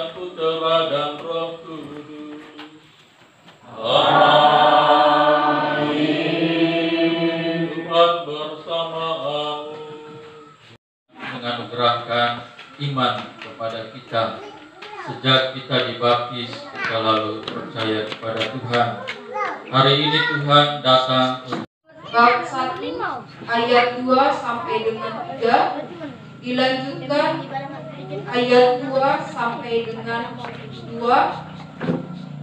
dan Putera dan Roh Kudus. Amin. Tuhan bersamamu. Menganugerahkan iman kepada kita. Sejak kita dibaptis, kita lalu percaya kepada Tuhan. Hari ini Tuhan datang untuk bab 1 ayat 2 sampai dengan 3, dilanjutkan ayat 2 sampai dengan 2,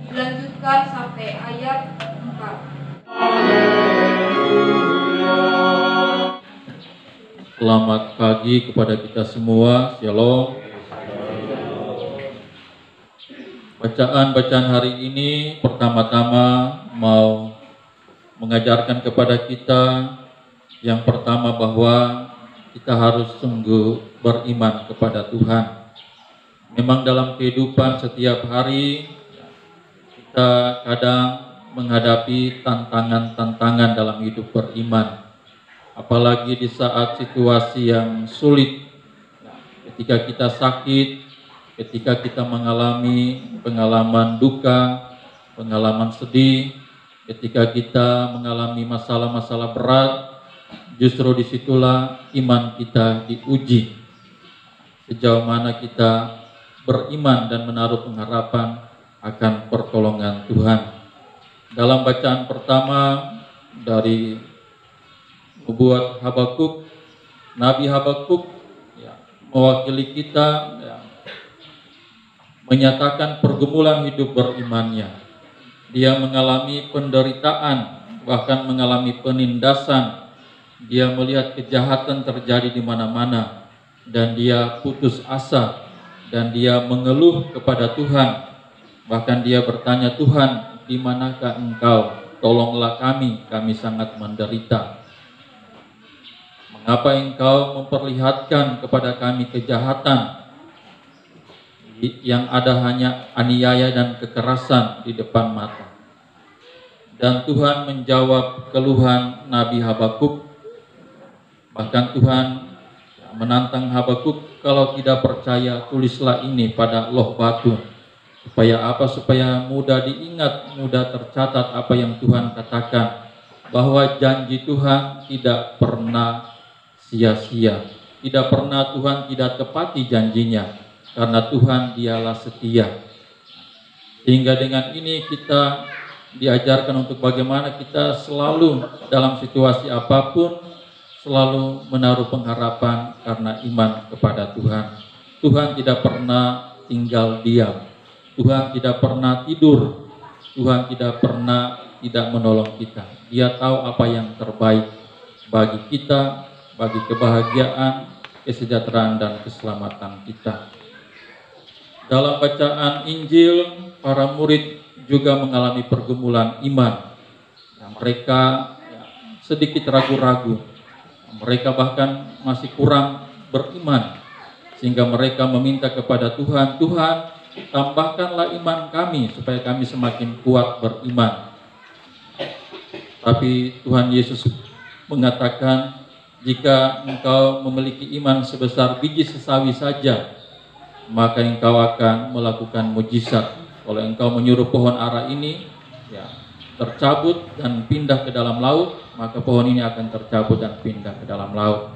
dilanjutkan sampai ayat 4. Selamat pagi kepada kita semua. Shalom. Bacaan hari ini pertama-tama mau mengajarkan kepada kita yang pertama bahwa kita harus sungguh beriman kepada Tuhan. Memang dalam kehidupan setiap hari kita kadang menghadapi tantangan-tantangan dalam hidup beriman. Apalagi di saat situasi yang sulit, ketika kita sakit, ketika kita mengalami pengalaman duka, pengalaman sedih, ketika kita mengalami masalah-masalah berat, justru disitulah iman kita diuji. Sejauh mana kita beriman dan menaruh pengharapan akan pertolongan Tuhan. Dalam bacaan pertama dari nubuat Habakuk, Nabi Habakuk mewakili kita menyatakan pergumulan hidup berimannya. Dia mengalami penderitaan, bahkan mengalami penindasan. Dia melihat kejahatan terjadi di mana-mana, dan dia putus asa, dan dia mengeluh kepada Tuhan. Bahkan dia bertanya, Tuhan, di manakah Engkau? Tolonglah kami sangat menderita. Mengapa Engkau memperlihatkan kepada kami kejahatan? Yang ada hanya aniaya dan kekerasan di depan mata. Dan Tuhan menjawab keluhan Nabi Habakuk. Bahkan Tuhan menantang Habakuk, kalau tidak percaya tulislah ini pada loh batu. Supaya apa? Supaya mudah diingat, mudah tercatat apa yang Tuhan katakan. Bahwa janji Tuhan tidak pernah sia-sia. Tidak pernah Tuhan tidak tepati janjinya. Karena Tuhan dialah setia. Sehingga dengan ini kita diajarkan untuk bagaimana kita selalu dalam situasi apapun selalu menaruh pengharapan karena iman kepada Tuhan. Tuhan tidak pernah tinggal diam. Tuhan tidak pernah tidur. Tuhan tidak pernah tidak menolong kita. Dia tahu apa yang terbaik bagi kita, bagi kebahagiaan, kesejahteraan dan keselamatan kita. Dalam bacaan Injil, para murid juga mengalami pergumulan iman. Mereka sedikit ragu-ragu. Mereka bahkan masih kurang beriman. Sehingga mereka meminta kepada Tuhan, Tuhan, tambahkanlah iman kami supaya kami semakin kuat beriman. Tapi Tuhan Yesus mengatakan, jika engkau memiliki iman sebesar biji sesawi saja, maka engkau akan melakukan mujizat. Kalau engkau menyuruh pohon ara ini tercabut dan pindah ke dalam laut, maka pohon ini akan tercabut dan pindah ke dalam laut.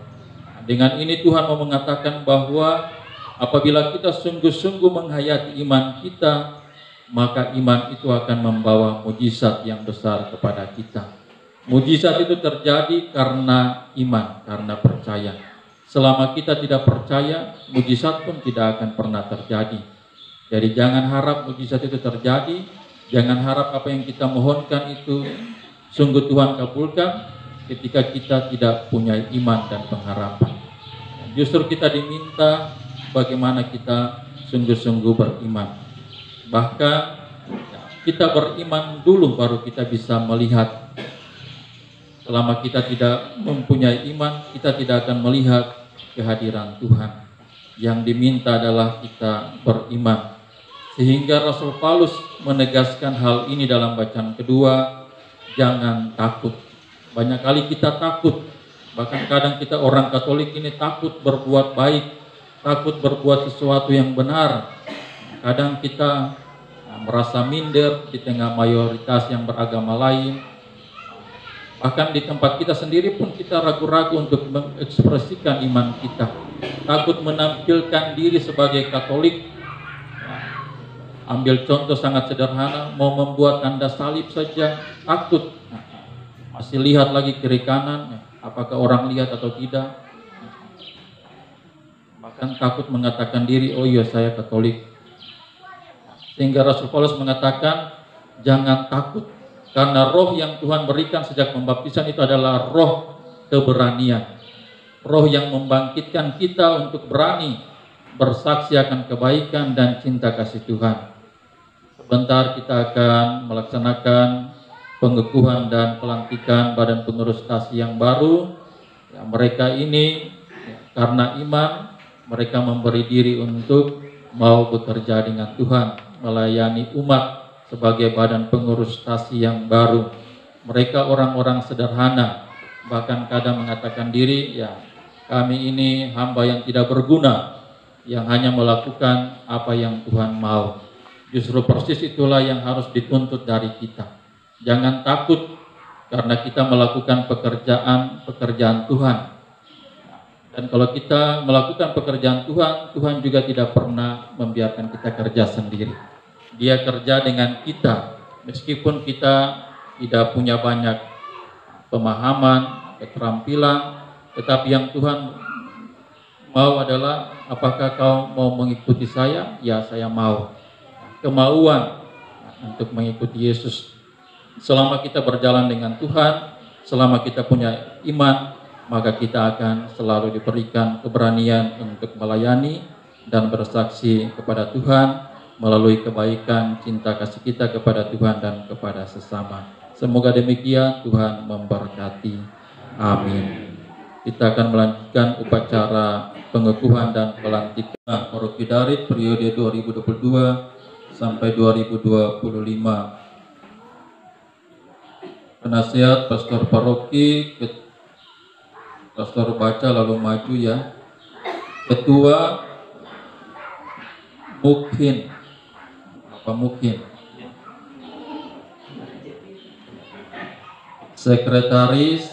Dengan ini Tuhan mau mengatakan bahwa apabila kita sungguh-sungguh menghayati iman kita, maka iman itu akan membawa mujizat yang besar kepada kita. Mujizat itu terjadi karena iman, karena percaya. Selama kita tidak percaya, mujizat pun tidak akan pernah terjadi. Jadi jangan harap mujizat itu terjadi, jangan harap apa yang kita mohonkan itu sungguh Tuhan kabulkan ketika kita tidak punya iman dan pengharapan. Justru kita diminta bagaimana kita sungguh-sungguh beriman. Bahkan kita beriman dulu baru kita bisa melihat. Selama kita tidak mempunyai iman, kita tidak akan melihat kehadiran Tuhan. Yang diminta adalah kita beriman. Sehingga Rasul Paulus menegaskan hal ini dalam bacaan kedua, jangan takut. Banyak kali kita takut, bahkan kadang kita orang Katolik ini takut berbuat baik, takut berbuat sesuatu yang benar. kadang kita merasa minder di tengah mayoritas yang beragama lain. Bahkan di tempat kita sendiri pun kita ragu-ragu untuk mengekspresikan iman kita. Takut menampilkan diri sebagai Katolik. Ambil contoh sangat sederhana, mau membuat tanda salib saja takut. Masih lihat lagi kiri kanan, apakah orang lihat atau tidak. Bahkan takut mengatakan diri, oh iya saya Katolik. Sehingga Rasul Paulus mengatakan, jangan takut. Karena roh yang Tuhan berikan sejak pembaptisan itu adalah roh keberanian. Roh yang membangkitkan kita untuk berani bersaksi akan kebaikan dan cinta kasih Tuhan. Sebentar kita akan melaksanakan pengukuhan dan pelantikan badan pengurus stasi yang baru. Ya, mereka ini karena iman, mereka memberi diri untuk mau bekerja dengan Tuhan, melayani umat sebagai badan pengurus stasi yang baru. Mereka orang-orang sederhana, bahkan kadang mengatakan diri, ya kami ini hamba yang tidak berguna, yang hanya melakukan apa yang Tuhan mau. Justru persis itulah yang harus dituntut dari kita. Jangan takut karena kita melakukan pekerjaan Tuhan. Dan kalau kita melakukan pekerjaan Tuhan, Tuhan juga tidak pernah membiarkan kita kerja sendiri. Dia kerja dengan kita, meskipun kita tidak punya banyak pemahaman, keterampilan, tetapi yang Tuhan mau adalah, apakah kau mau mengikuti saya? Ya, saya mau. Kemauan untuk mengikuti Yesus. Selama kita berjalan dengan Tuhan, selama kita punya iman, maka kita akan selalu diberikan keberanian untuk melayani dan bersaksi kepada Tuhan melalui kebaikan cinta kasih kita kepada Tuhan dan kepada sesama. Semoga demikian, Tuhan memberkati. Amin. Kita akan melanjutkan upacara pengukuhan dan pelantikan Paroki Darit periode 2022 sampai 2025. Penasihat Pastor Paroki, Pastor baca lalu maju ya. Ketua Mukhin, apa Mukhin? Sekretaris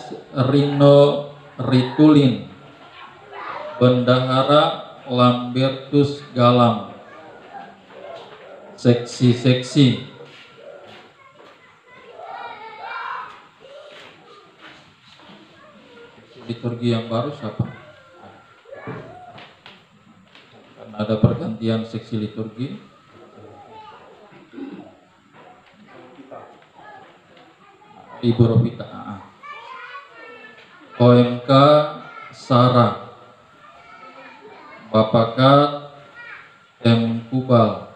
Rino Ritulin, Bendahara Lambertus Galam, seksi-seksi. Liturgi yang baru siapa? Karena ada pergantian seksi liturgi. Ibu Rovita. OMK Sarah, Bapak Kat M. Kubal.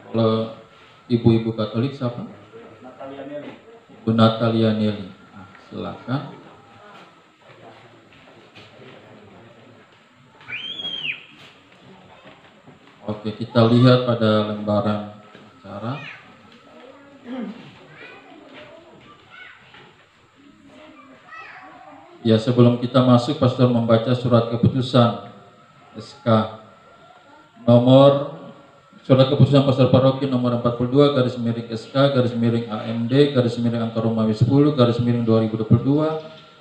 Kalau ibu-ibu Katolik siapa? Ibu Natalia Nelly. Nah, silakan. Oke, kita lihat pada lembaran acara. Ya, sebelum kita masuk, Pastor membaca surat keputusan SK nomor surat keputusan Pastor Paroki nomor 42 garis miring SK garis miring AMD garis miring Angka Romawi 10 garis miring 2022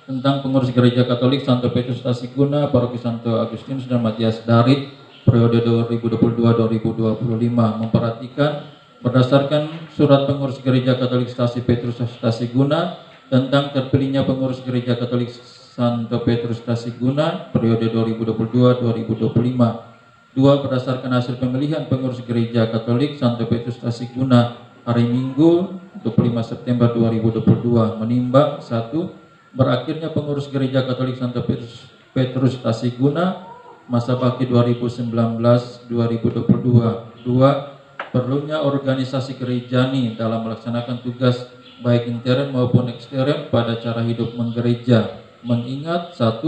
tentang pengurus Gereja Katolik Santo Petrus Tasikuna Paroki Santo Agustinus dan Matias Darit periode 2022-2025 memperhatikan berdasarkan surat pengurus Gereja Katolik Stasi Petrus Tasikuna tentang terpilihnya pengurus Gereja Katolik Santo Petrus Tasikuna periode 2022-2025. 2. Berdasarkan hasil pemilihan pengurus Gereja Katolik Santo Petrus Tasikuna hari Minggu 25 September 2022 menimbang 1. Berakhirnya pengurus Gereja Katolik Santo Petrus Tasikuna masa bakti 2019-2022. 2. Perlunya organisasi gerejani dalam melaksanakan tugas baik intern maupun ekstern pada cara hidup menggereja. Mengingat 1.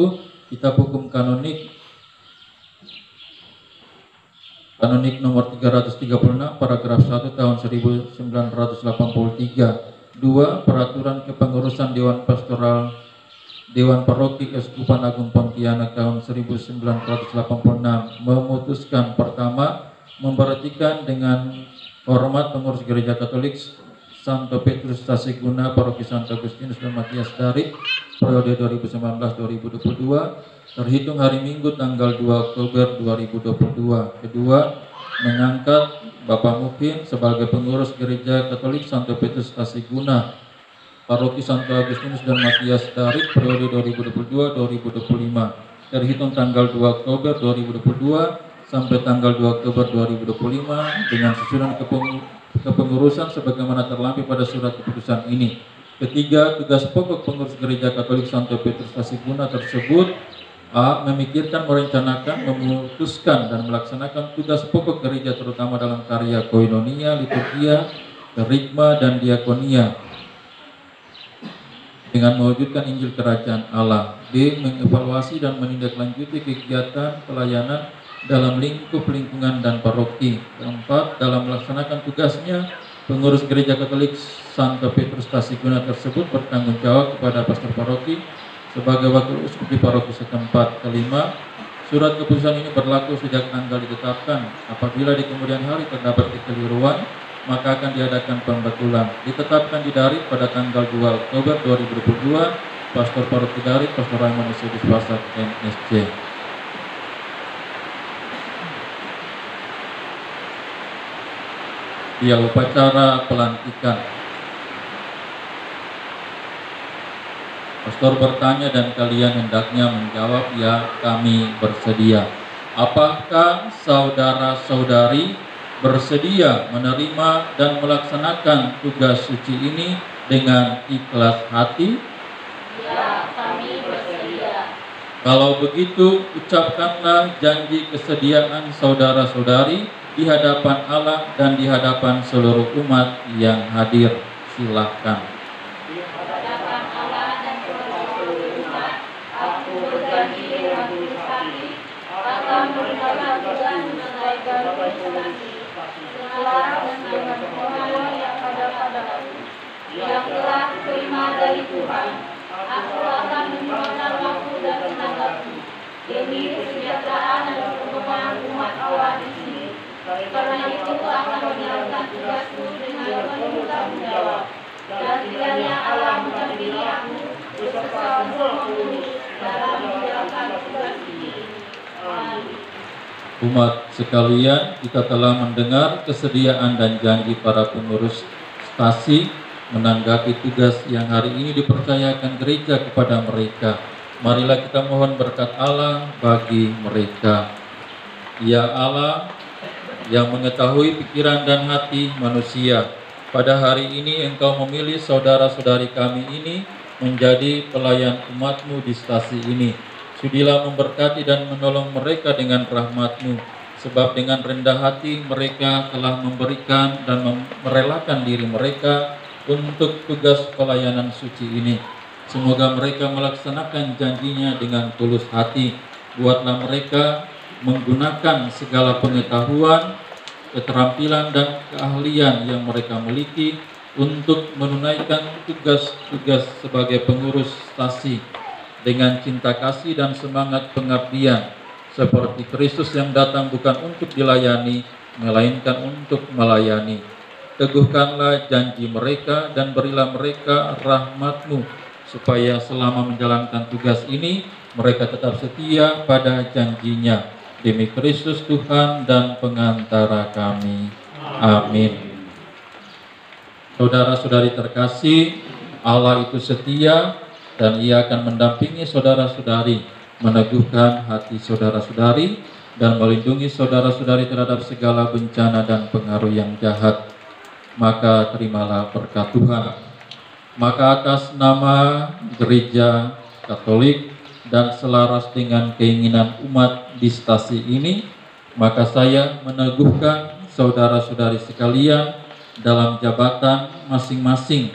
Kitab Hukum Kanonik nomor 336 paragraf 1 tahun 1983. 2. Peraturan kepengurusan Dewan Pastoral Dewan Paroki Keuskupan Agung Pontianak tahun 1986 memutuskan pertama, memberhentikan dengan hormat pengurus Gereja Katolik Santo Petrus Tasikguna Paroki Santo Agustinus dan Matias Darik periode 2019-2022 terhitung hari Minggu tanggal 2 Oktober 2022. Kedua, mengangkat Bapak Mukin sebagai pengurus Gereja Katolik Santo Petrus Tasikguna Paroki Santo Agustinus dan Matias Darik periode 2022-2025 terhitung tanggal 2 Oktober 2022 sampai tanggal 2 Oktober 2025 dengan susunan kepengurusan sebagaimana terlampir pada surat keputusan ini. Ketiga, tugas pokok pengurus Gereja Katolik Santo Petrus Tasikguna tersebut: A. Memikirkan, merencanakan, memutuskan, dan melaksanakan tugas pokok gereja terutama dalam karya koinonia, liturgia, kerigma, dan diakonia dengan mewujudkan Injil Kerajaan Allah. B. Mengevaluasi dan menindaklanjuti kegiatan pelayanan dalam lingkup lingkungan dan paroki. Keempat, dalam melaksanakan tugasnya, pengurus Gereja Katolik Santo Petrus Tasikguna tersebut bertanggung jawab kepada pastor paroki sebagai wakil uskup di paroki setempat. Kelima, surat keputusan ini berlaku sejak tanggal ditetapkan. Apabila di kemudian hari terdapat kekeliruan, maka akan diadakan pembetulan. Ditetapkan di Darik pada tanggal 2 Oktober 2022, Pastor Paroki Darik, Pastor Raymond Eusebius Pasak, MSc. Ya, upacara pelantikan. Pastor bertanya dan kalian hendaknya menjawab, ya, kami bersedia. Apakah saudara-saudari bersedia menerima dan melaksanakan tugas suci ini dengan ikhlas hati? Ya, kami bersedia. Kalau begitu, ucapkanlah janji kesediaan saudara-saudari di hadapan Allah dan di hadapan seluruh umat yang hadir. Silakan. Di hadapan Allah dan seluruh umat, aku berjanji dengan tulus hati akan memperhatikan menunaikan prestasi selaras dengan firman yang ada padaku, yang telah terima dari Tuhan. Aku akan menyumbangkan waktu dan tenagaku demi kesejahteraan dan perkembangan umat Allah di sini. Karena itu akan menjalankan tugasku dengan penuh tanggung jawab. Dan kiranya Allah mendampingi aku beserta semua pengurus dalam menjalankan tugas ini. Amin. Umat sekalian, kita telah mendengar kesediaan dan janji para pengurus stasi menanggapi tugas yang hari ini dipercayakan gereja kepada mereka. Marilah kita mohon berkat Allah bagi mereka. Ya Allah, yang mengetahui pikiran dan hati manusia, pada hari ini Engkau memilih saudara-saudari kami ini menjadi pelayan umat-Mu di stasi ini. Sudilah memberkati dan menolong mereka dengan rahmat-Mu, sebab dengan rendah hati mereka telah memberikan dan merelakan diri mereka untuk tugas pelayanan suci ini. Semoga mereka melaksanakan janjinya dengan tulus hati. Buatlah mereka menggunakan segala pengetahuan, keterampilan, dan keahlian yang mereka miliki untuk menunaikan tugas-tugas sebagai pengurus stasi dengan cinta kasih dan semangat pengabdian, seperti Kristus yang datang bukan untuk dilayani, melainkan untuk melayani. Teguhkanlah janji mereka dan berilah mereka rahmat-Mu, supaya selama menjalankan tugas ini mereka tetap setia pada janjinya. Demi Kristus Tuhan dan pengantara kami. Amin. Saudara-saudari terkasih, Allah itu setia dan Ia akan mendampingi saudara-saudari, meneguhkan hati saudara-saudari, dan melindungi saudara-saudari terhadap segala bencana dan pengaruh yang jahat. Maka terimalah berkat Tuhan. Maka atas nama Gereja Katolik dan selaras dengan keinginan umat di stasi ini, maka saya meneguhkan saudara-saudari sekalian dalam jabatan masing-masing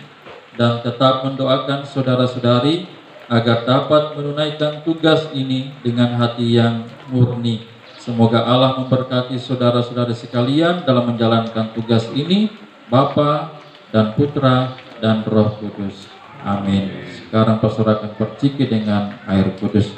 dan tetap mendoakan saudara-saudari agar dapat menunaikan tugas ini dengan hati yang murni. Semoga Allah memberkati saudara-saudari sekalian dalam menjalankan tugas ini, Bapa dan Putra dan Roh Kudus. Amin. Sekarang pastor akan perciki dengan air kudus.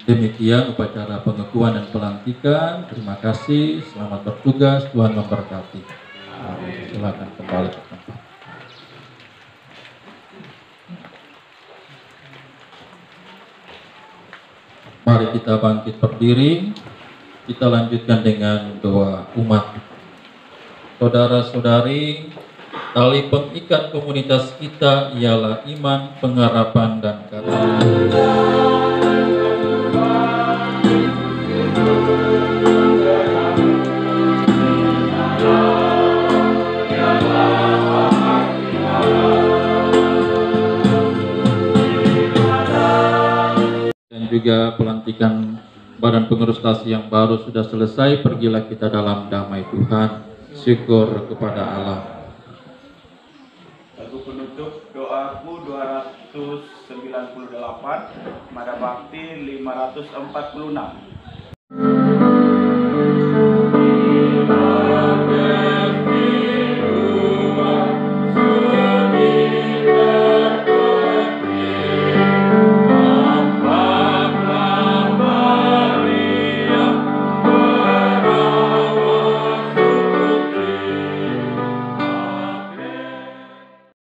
Demikian upacara pengukuhan dan pelantikan. Terima kasih, selamat bertugas, Tuhan memberkati. Silakan kembali ke tempat. Mari kita bangkit berdiri. Kita lanjutkan dengan doa umat. Saudara-saudari, tali pengikat komunitas kita ialah iman, pengharapan, dan kasih. Dan juga pelantikan Badan Pengurus Stasi yang baru sudah selesai. Pergilah kita dalam damai Tuhan. Syukur kepada Allah. Lagu penutup doaku 298, Mada Bakti 546.